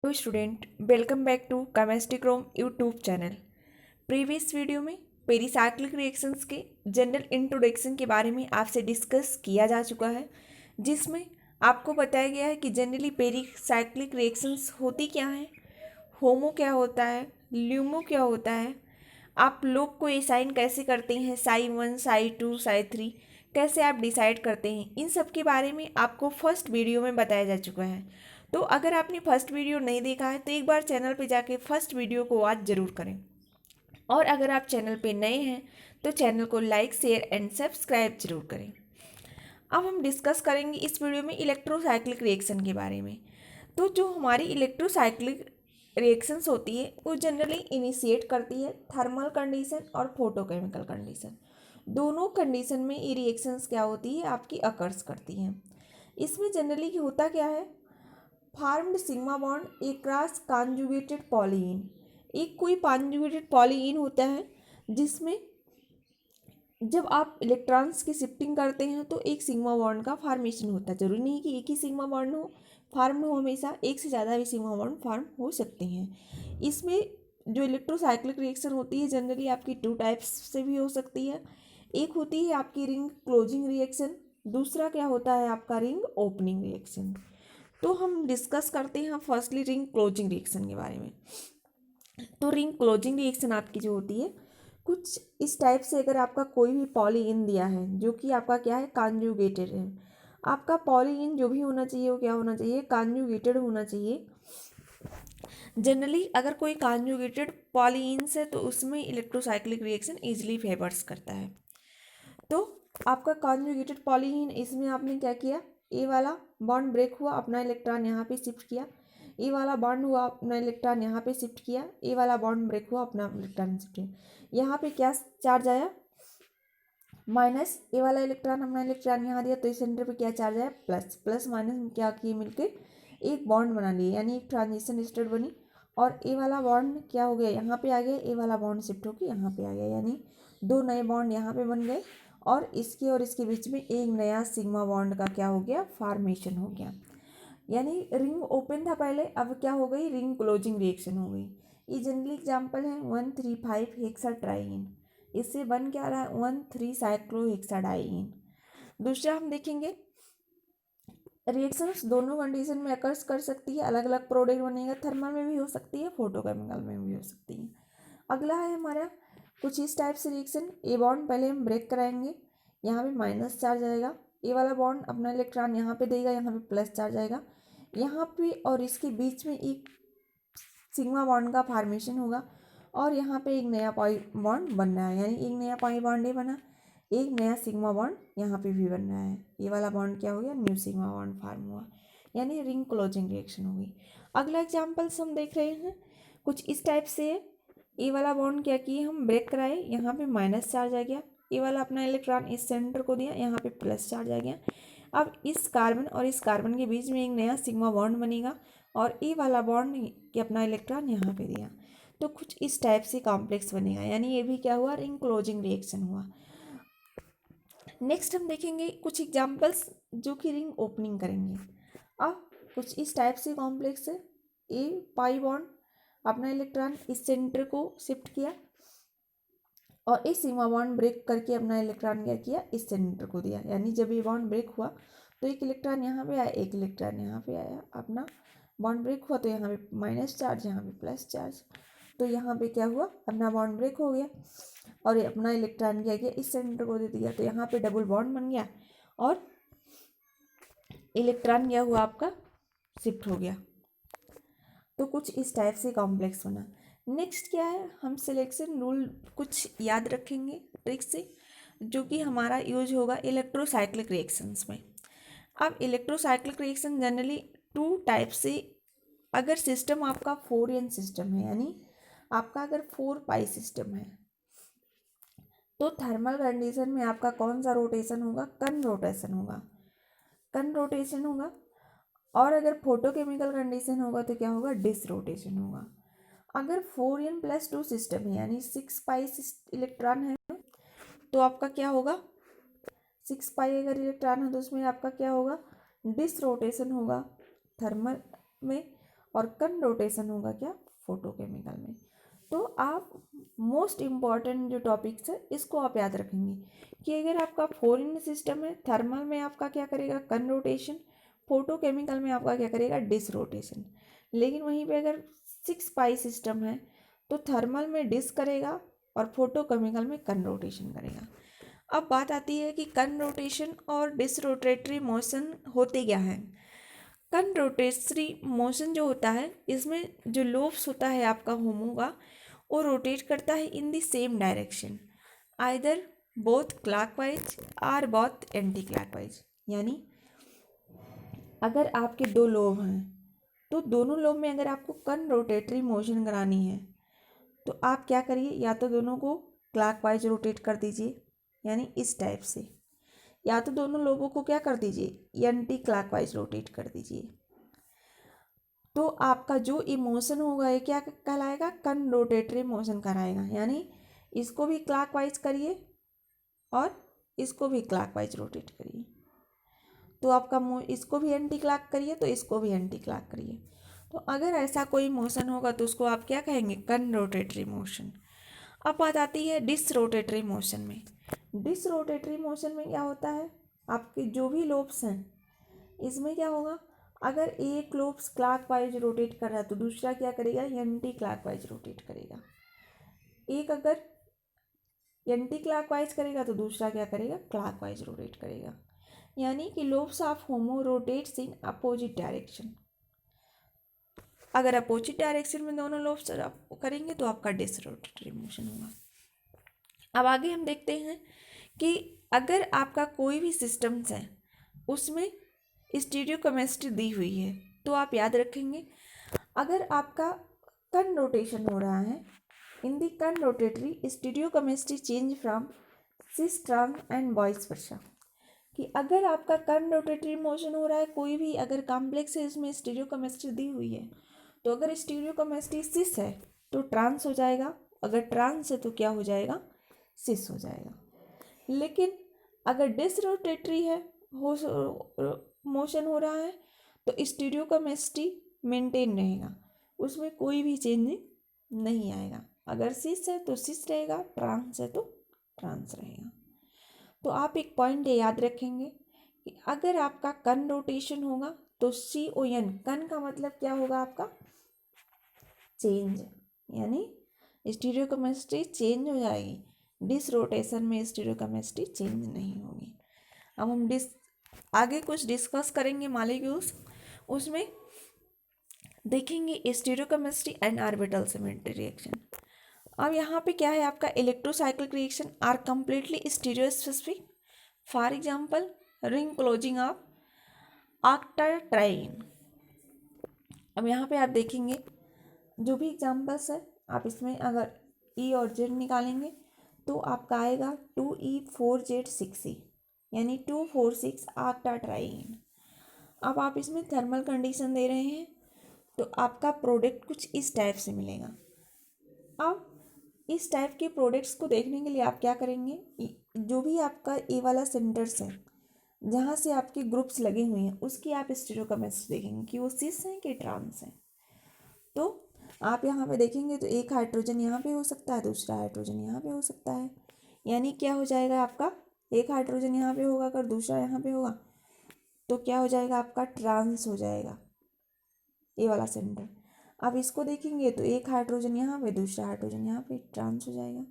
तो student, welcome back to chemistry chrome YouTube channel. Previous video में pericyclic reactions के general introduction के बारे में आपसे डिस्कस किया जा चुका है, जिसमें आपको बताया गया है कि जनरली पेरीसाइक्लिक रिएक्शंस होती क्या हैं, होमो क्या होता है, ल्यूमो क्या होता है, आप लोग को असाइन कैसे करते हैं, साई 1 साई 2 साई 3 कैसे आप डिसाइड करते हैं, इन सब के बारे में आपको फर्स्ट वीडियो में बताया जा चुका है। तो अगर आपने फर्स्ट वीडियो नहीं देखा है तो एक बार चैनल पे जाके फर्स्ट वीडियो को वॉच जरूर करें। और अगर आप चैनल पे नए हैं तो चैनल को लाइक शेयर एंड सब्सक्राइब जरूर करें। अब हम डिस्कस करेंगे इस वीडियो में इलेक्ट्रोसाइक्लिक रिएक्शन के बारे में। तो जो हमारी इलेक्ट्रोसाइक्लिक रिएक्शंस होती है वो जनरली इनिशिएट करती है थर्मल कंडीशन और फोटोकेमिकल कंडीशन। दोनों कंडीशन में ये रिएक्शंस क्या होती है आपकी अकर्स करती हैं। इसमें जनरली होता क्या है, फार्म्ड सिग्मा बॉन्ड एकरास कॉन्जुगेटेड पॉलीइन। एक कोई कॉन्जुगेटेड पॉलीइन होता है जिसमें जब आप इलेक्ट्रॉन्स की शिफ्टिंग करते हैं तो एक सिग्मा बॉन्ड का फॉर्मेशन होता है। जरूरी नहीं कि एक ही सिग्मा बॉन्ड हो फॉर्म हो, हमेशा एक से ज़्यादा भी सिग्मा बॉन्ड फॉर्म हो सकते हैं। इसमें जो इलेक्ट्रोसाइक्लिक रिएक्शन होती है जनरली आपकी 2 टाइप्स से भी हो सकती है। एक होती है आपकी रिंग क्लोजिंग रिएक्शन, दूसरा क्या होता है आपका रिंग ओपनिंग रिएक्शन। तो हम डिस्कस करते हैं फर्स्टली रिंग क्लोजिंग रिएक्शन के बारे में। तो रिंग क्लोजिंग रिएक्शन आपकी जो होती है कुछ इस टाइप से, अगर आपका कोई भी पॉलीइन दिया है जो कि आपका क्या है कॉन्जुगेटेड है, आपका पॉलीइन जो भी होना चाहिए वो क्या होना चाहिए कॉन्जुगेटेड होना चाहिए। जनरली अगर कोई कॉन्जुगेटेड पॉलीइन्स है तो उसमें इलेक्ट्रोसाइक्लिक रिएक्शन इजीली फेवर्स करता है। तो आपका कॉन्जुगेटेड पॉलीइन, इसमें आपने क्या किया, ए वाला बॉन्ड ब्रेक हुआ, अपना इलेक्ट्रॉन यहाँ पे शिफ्ट किया, ए वाला बॉन्ड हुआ, अपना इलेक्ट्रॉन यहाँ पे शिफ्ट किया, ए वाला बॉन्ड ब्रेक हुआ, अपना इलेक्ट्रॉन शिफ्ट किया। यहाँ पे क्या चार्ज आया, माइनस, ए वाला इलेक्ट्रॉन अपना इलेक्ट्रॉन यहाँ दिया तो इस सेंटर पे क्या चार्ज आया प्लस, प्लस माइनस में क्या किए मिलके एक बॉन्ड बना लिए, यानी एक ट्रांजिशन स्टेट बनी। और ए वाला बॉन्ड क्या हो गया यहाँ पे आ गया, ए वाला बॉन्ड शिफ्ट होकर यहाँ पे आ गया, यानी दो नए बॉन्ड यहाँ पे बन गए और इसके बीच में एक नया सिग्मा बॉन्ड का क्या हो गया फॉर्मेशन हो गया। यानी रिंग ओपन था पहले, अब क्या हो गई रिंग क्लोजिंग रिएक्शन हो गई। ये जनरली एग्जांपल है 1,3,5 हेक्साट्राईन, इससे बन क्या रहा है 1,3 साइक्लोहेक्साडाईन। दूसरा हम देखेंगे रिएक्शंस दोनों कंडीशन में अकर्स कर सकती है, अलग अलग प्रोडक्ट बनेगा, थर्मल में भी हो सकती है फोटोकेमिकल में भी हो सकती है। अगला है हमारा कुछ इस टाइप से रिएक्शन, ए बॉन्ड पहले हम ब्रेक कराएंगे, यहाँ पे माइनस चार्ज आएगा, ए वाला बॉन्ड अपना इलेक्ट्रॉन यहाँ पे देगा, यहाँ पे प्लस चार्ज आएगा, यहाँ पे और इसके बीच में एक सिग्मा बॉन्ड का फॉर्मेशन होगा और यहाँ पे एक नया पाई बॉन्ड बन रहा है, यानी एक नया पाई बॉन्ड ही बना, एक नया सिग्मा बॉन्ड यहाँ पे भी बन रहा है, ये वाला बॉन्ड क्या हो गया न्यू सिग्मा बॉन्ड फॉर्म हुआ, यानी रिंग क्लोजिंग रिएक्शन हो गई। अगला एग्जाम्पल्स हम देख रहे हैं कुछ इस टाइप से, ए वाला बॉन्ड क्या किए हम ब्रेक कराए, यहाँ पे माइनस चार्ज आ गया, ए वाला अपना इलेक्ट्रॉन इस सेंटर को दिया, यहाँ पे प्लस चार्ज आ गया। अब इस कार्बन और इस कार्बन के बीच में एक नया सिग्मा बॉन्ड बनेगा और ए वाला बॉन्ड कि अपना इलेक्ट्रॉन यहाँ पे दिया, तो कुछ इस टाइप से कॉम्प्लेक्स बनेगा, यानी ये भी क्या हुआ रिंग क्लोजिंग रिएक्शन हुआ। नेक्स्ट हम देखेंगे कुछ एग्जाम्पल्स जो कि रिंग ओपनिंग करेंगे। अब कुछ इस टाइप से कॉम्प्लेक्स है, ए पाई बॉन्ड अपना इलेक्ट्रॉन इस सेंटर को शिफ्ट किया और इस सिग्मा बॉन्ड ब्रेक करके अपना इलेक्ट्रॉन क्या किया इस सेंटर को दिया, यानी जब ये बॉन्ड ब्रेक हुआ तो एक इलेक्ट्रॉन यहाँ पे आया, एक इलेक्ट्रॉन यहाँ पे आया, अपना बॉन्ड ब्रेक हुआ तो यहाँ पे माइनस चार्ज, यहाँ पे प्लस चार्ज, तो यहाँ पे क्या हुआ अपना बॉन्ड ब्रेक हो गया और ये अपना इलेक्ट्रॉन क्या किया इस सेंटर को दे दिया, तो यहाँ पे डबल बॉन्ड बन गया और इलेक्ट्रॉन क्या हुआ आपका शिफ्ट हो गया। तो कुछ इस टाइप से कॉम्प्लेक्स बना। नेक्स्ट क्या है, हम सिलेक्शन रूल कुछ याद रखेंगे ट्रिक से, जो कि हमारा यूज होगा इलेक्ट्रोसाइक्लिक रिएक्शंस में। अब इलेक्ट्रोसाइक्लिक रिएक्शन जनरली 2 टाइप से, अगर सिस्टम आपका 4n सिस्टम है, यानी आपका अगर 4 पाई सिस्टम है तो थर्मल कंडीशन में आपका कौन सा रोटेशन होगा, कन रोटेशन होगा, कन रोटेशन होगा। और अगर फोटोकेमिकल कंडीशन होगा तो क्या होगा डिस रोटेशन होगा। अगर 4n+2 सिस्टम है यानी 6 पाई इलेक्ट्रॉन है तो आपका क्या होगा 6 पाई अगर इलेक्ट्रॉन है तो उसमें आपका क्या होगा डिस रोटेशन होगा थर्मल में। और कन रोटेशन होगा क्या, फोटोकेमिकल में। तो आप मोस्ट इम्पॉर्टेंट जो टॉपिक्स है इसको आप याद रखेंगे कि अगर आपका 4 इन सिस्टम है, थर्मल में आपका क्या करेगा, कन रोटेशन, फोटोकेमिकल में आपका क्या करेगा, डिस रोटेशन। लेकिन वहीं पे अगर 6 पाई सिस्टम है तो थर्मल में डिस करेगा और फोटोकेमिकल में कन रोटेशन करेगा। अब बात आती है कि कन रोटेशन और डिस रोटेटरी मोशन होते क्या हैं। कन रोटेटरी मोशन जो होता है इसमें जो लोब्स होता है आपका होमो का, वो रोटेट करता है in the same direction, either both clockwise और बोथ एंटी क्लॉकवाइज। यानी अगर आपके 2 लोब हैं तो दोनों लोब में अगर आपको कन रोटेटरी मोशन करानी है तो आप क्या करिए, या तो दोनों को क्लॉकवाइज रोटेट कर दीजिए यानी इस टाइप से, या तो दोनों लोगों को क्या कर दीजिए, एंटी क्लॉकवाइज रोटेट कर दीजिए। तो आपका जो इमोशन होगा ये क्या कहलाएगा, कन रोटेटरी मोशन कराएगा। यानी इसको भी क्लॉकवाइज करिए और इसको भी क्लॉकवाइज रोटेट करिए। तो आपका इसको भी एंटी क्लॉक करिए तो इसको भी एंटी क्लॉक करिए। तो अगर ऐसा कोई मोशन होगा तो उसको आप क्या कहेंगे, कन रोटेटरी मोशन। अब बात आती है डिस रोटेटरी मोशन में। डिस रोटेटरी मोशन में क्या होता है, आपके जो भी लोब्स हैं इसमें क्या होगा, अगर एक लोब्स क्लॉकवाइज रोटेट कर रहा है तो दूसरा क्या करेगा, एंटी क्लॉकवाइज रोटेट करेगा। एक अगर एंटी क्लॉकवाइज करेगा तो दूसरा क्या करेगा, क्लॉकवाइज रोटेट करेगा। यानी कि lobes of homo rotates in opposite direction. अगर अपोजिट डायरेक्शन में दोनों लोब्स करेंगे तो आपका डिस रोटेटरी मोशन होगा। अब आगे हम देखते हैं कि अगर आपका कोई भी सिस्टम्स है उसमें स्टीरियोकेमिस्ट्री दी हुई है तो आप याद रखेंगे, अगर आपका कन रोटेशन हो रहा है in the conrotatory stereochemistry change from cis trans and vice versa. कि अगर आपका कन रोटेटरी मोशन हो रहा है कोई भी, अगर कॉम्प्लेक्स है इसमें स्टीरियोकेमिस्ट्री दी हुई है, तो अगर स्टीरियोकेमिस्ट्री सिस है तो ट्रांस हो जाएगा, अगर ट्रांस है तो क्या हो जाएगा, सिस हो जाएगा। लेकिन अगर डिस रोटेटरी है, मोशन हो रहा है, तो स्टीरियोकेमिस्ट्री मेंटेन रहेगा, उसमें कोई भी चेंज नहीं आएगा। अगर सिस है तो सिस रहेगा, ट्रांस है तो ट्रांस रहेगा। तो आप एक पॉइंट ये याद रखेंगे कि अगर आपका कन रोटेशन होगा तो CON, कन का मतलब क्या होगा आपका, चेंज, यानी स्टीरियोकेमिस्ट्री चेंज हो जाएगी। डिस रोटेशन में स्टीरियोकेमिस्ट्री चेंज नहीं होगी। अब हम आगे कुछ डिस्कस करेंगे मॉलिक्यूल्स, उसमें देखेंगे stereochemistry and orbital symmetry reaction. अब यहाँ पे क्या है, आपका electrocyclic reaction are completely stereospecific. For example ring closing of octatriene. अब यहाँ पे आप देखेंगे जो भी एग्जांपल्स है, आप इसमें अगर E और Z निकालेंगे तो आपका आएगा 2E4Z6E, यानी 2,4,6 ऑक्टेट्राईन। अब आप इसमें थर्मल कंडीशन दे रहे हैं तो आपका प्रोडक्ट कुछ इस टाइप से मिलेगा। अब इस टाइप के प्रोडक्ट्स को देखने के लिए आप क्या करेंगे, जो भी आपका ए वाला सेंटर्स है जहाँ से आपके ग्रुप्स लगे हुए हैं उसकी आप स्टीरियोकेमिस्ट्री देखेंगे कि वो सिस हैं कि ट्रांस हैं। तो आप यहाँ पे देखेंगे तो एक हाइड्रोजन यहाँ पे हो सकता है, दूसरा हाइड्रोजन यहाँ पे हो सकता है। यानी क्या हो जाएगा आपका, एक हाइड्रोजन यहाँ पे होगा, अगर दूसरा यहाँ पे होगा तो क्या हो जाएगा आपका, ट्रांस हो जाएगा ए वाला सेंटर। अब इसको देखेंगे तो एक हाइड्रोजन यहाँ पे, दूसरा हाइड्रोजन यहाँ पे, ट्रांस हो जाएगा।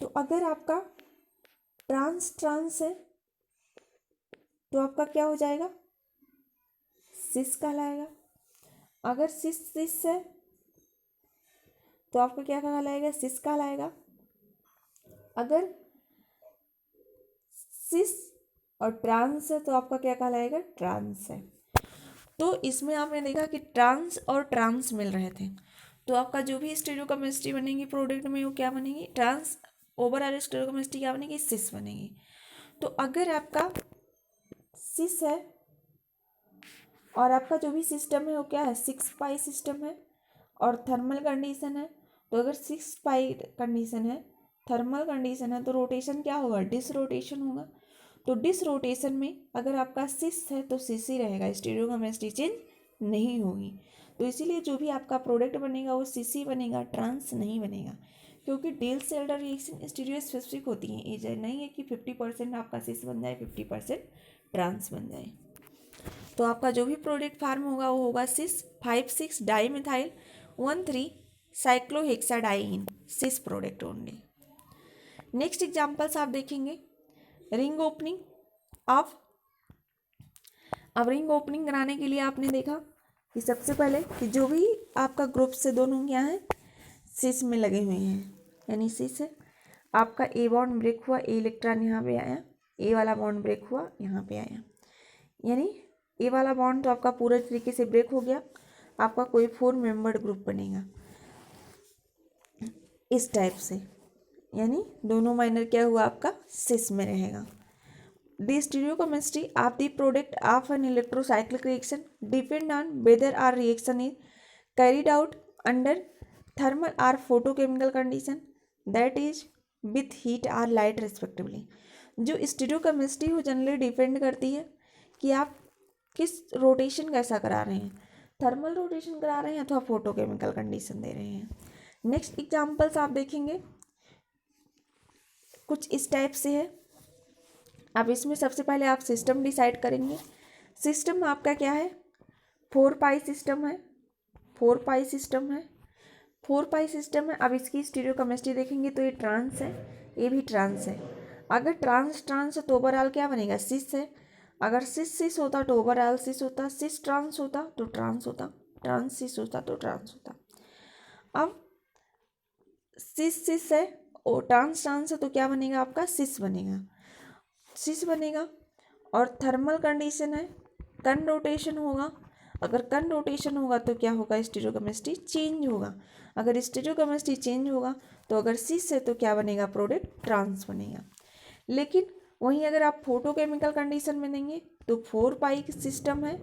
तो अगर आपका ट्रांस ट्रांस है तो आपका क्या हो जाएगा, सिस कहलाएगा। अगर सिस सिस है तो आपका क्या कहलाएगा, सिस कहलाएगा। अगर सिस और ट्रांस है तो आपका क्या कहलाएगा, ट्रांस है। तो इसमें आपने देखा कि ट्रांस और ट्रांस मिल रहे थे, तो आपका जो भी स्टीरियोकेमिस्ट्री बनेगी प्रोडक्ट में वो क्या बनेगी, ट्रांस। ओवरऑल स्टीरियोकेमिस्ट्री क्या बनेगी, सिस बनेगी। तो अगर आपका सिस है और आपका जो भी सिस्टम है वो क्या है, 6 पाई सिस्टम है और थर्मल कंडीशन है, तो अगर 6 पाई कंडीशन है, थर्मल कंडीशन है, तो रोटेशन क्या होगा, डिस रोटेशन होगा। तो डिस रोटेशन में अगर आपका सिस है तो सिस ही रहेगा, स्टीरियोकेमिस्ट्री चेंज नहीं होगी। तो इसीलिए जो भी आपका प्रोडक्ट बनेगा वो सीसी बनेगा, ट्रांस नहीं बनेगा, क्योंकि deals Elder reaction stereo specific होती हैं। ये नहीं है कि 50% आपका सिस बन जाए, 50% ट्रांस बन जाए। तो आपका जो भी प्रोडक्ट फार्म होगा वो होगा सिस 5,6 डाईमिथाइल 1,3 साइक्लोहेक्साडाइन, सिस प्रोडक्ट ओनली। नेक्स्ट एग्जांपल्स आप देखेंगे रिंग ओपनिंग ऑफ। अब रिंग ओपनिंग कराने के लिए आपने देखा कि सबसे पहले कि जो भी आपका ग्रुप से दोनों क्या हैं, सिस में लगे हुए हैं, यानी सिस है। आपका ए बॉन्ड ब्रेक हुआ, ए इलेक्ट्रॉन यहाँ पे आया, ए वाला बॉन्ड ब्रेक हुआ, यहाँ पे आया, यानी ए वाला बॉन्ड तो आपका पूरे तरीके से ब्रेक हो गया। आपका कोई 4 मेंबर्ड ग्रुप बनेगा इस टाइप से, यानी दोनों माइनर क्या हुआ आपका सिस में रहेगा। The stereochemistry of the product of an electrocyclic reaction depend on whether or reaction is carried out under thermal or photochemical condition that is with heat or light respectively. जो stereochemistry वो generally depend करती है कि आप किस rotation कैसा करा रहे हैं, थर्मल रोटेशन करा रहे हैं अथवा फोटोकेमिकल कंडीशन दे रहे हैं। नेक्स्ट एग्जांपल्स आप देखेंगे कुछ इस टाइप से है। अब इसमें सबसे पहले आप सिस्टम डिसाइड करेंगे। सिस्टम आपका क्या है, 4 पाई सिस्टम है, 4 पाई सिस्टम है, 4 पाई सिस्टम है। अब इसकी स्टीरियोकेमिस्ट्री देखेंगे तो ये ट्रांस है, ये भी ट्रांस है। अगर ट्रांस ट्रांस है तो ओवरऑल क्या बनेगा, सिस है। अगर सिस सिस होता तो ओवरऑल सिस होता, सिस ट्रांस होता तो ट्रांस होता, ट्रांस सिस होता तो ट्रांस होता। अब सिस सिस है और ट्रांस ट्रांस है तो क्या बनेगा आपका, सिस बनेगा, सिस बनेगा। और थर्मल कंडीशन है, कन रोटेशन होगा। अगर कन रोटेशन होगा तो क्या होगा, स्टीरियोकेमिस्ट्री चेंज होगा। अगर स्टीरियोकेमिस्ट्री चेंज होगा तो अगर सिस है तो क्या बनेगा, प्रोडक्ट ट्रांस बनेगा। लेकिन वहीं अगर आप फोटोकेमिकल कंडीशन में देंगे तो 4 पाई सिस्टम है,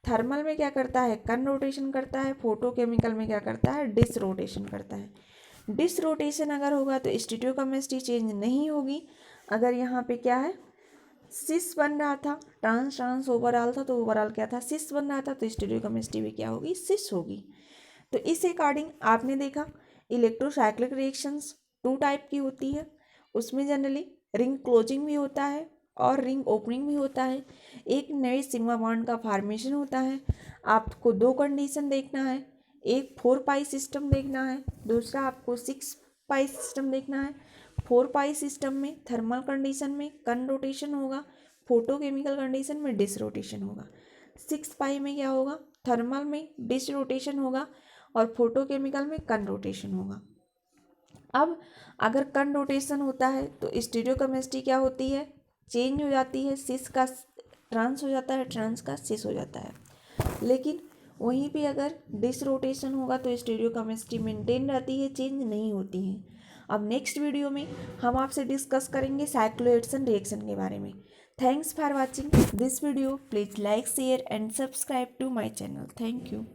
थर्मल में क्या करता है, कन रोटेशन करता है, फोटोकेमिकल में क्या करता है, डिस रोटेशन करता है। डिस रोटेशन अगर होगा तो स्टीरियोकेमिस्ट्री चेंज नहीं होगी। अगर यहाँ पे क्या है, सिस बन रहा था, ट्रांस ट्रांस ओवरऑल था तो ओवरऑल क्या था, सिस बन रहा था, तो स्टीरियोकेमिस्ट्री भी क्या होगी, सिस होगी। तो इस अकॉर्डिंग आपने देखा इलेक्ट्रोसाइक्लिक रिएक्शंस 2 टाइप की होती है। उसमें जनरली रिंग क्लोजिंग भी होता है और रिंग ओपनिंग भी होता है। एक नए सिग्मा बॉन्ड का फॉर्मेशन होता है। आपको 2 कंडीशन देखना है, एक 4 पाई सिस्टम देखना है, दूसरा आपको 6 पाई सिस्टम देखना है। 4 पाई सिस्टम में थर्मल कंडीशन में कन रोटेशन होगा, फोटोकेमिकल कंडीशन में डिस रोटेशन होगा। 6 पाई में क्या होगा, थर्मल में डिस रोटेशन होगा और फोटोकेमिकल में कन रोटेशन होगा। अब अगर कन रोटेशन होता है तो स्टीरियोकेमिस्ट्री क्या होती है, चेंज हो जाती है, सिस का ट्रांस हो जाता है, ट्रांस का सिस हो जाता है। लेकिन वहीं पे अगर डिस रोटेशन होगा तो स्टीरियोकेमिस्ट्री मेंटेन रहती है, चेंज नहीं होती है। अब नेक्स्ट वीडियो में हम आपसे डिस्कस करेंगे साइक्लोहेक्सेन रिएक्शन के बारे में। Thanks for watching this video. Please like share and subscribe to my channel. Thank you.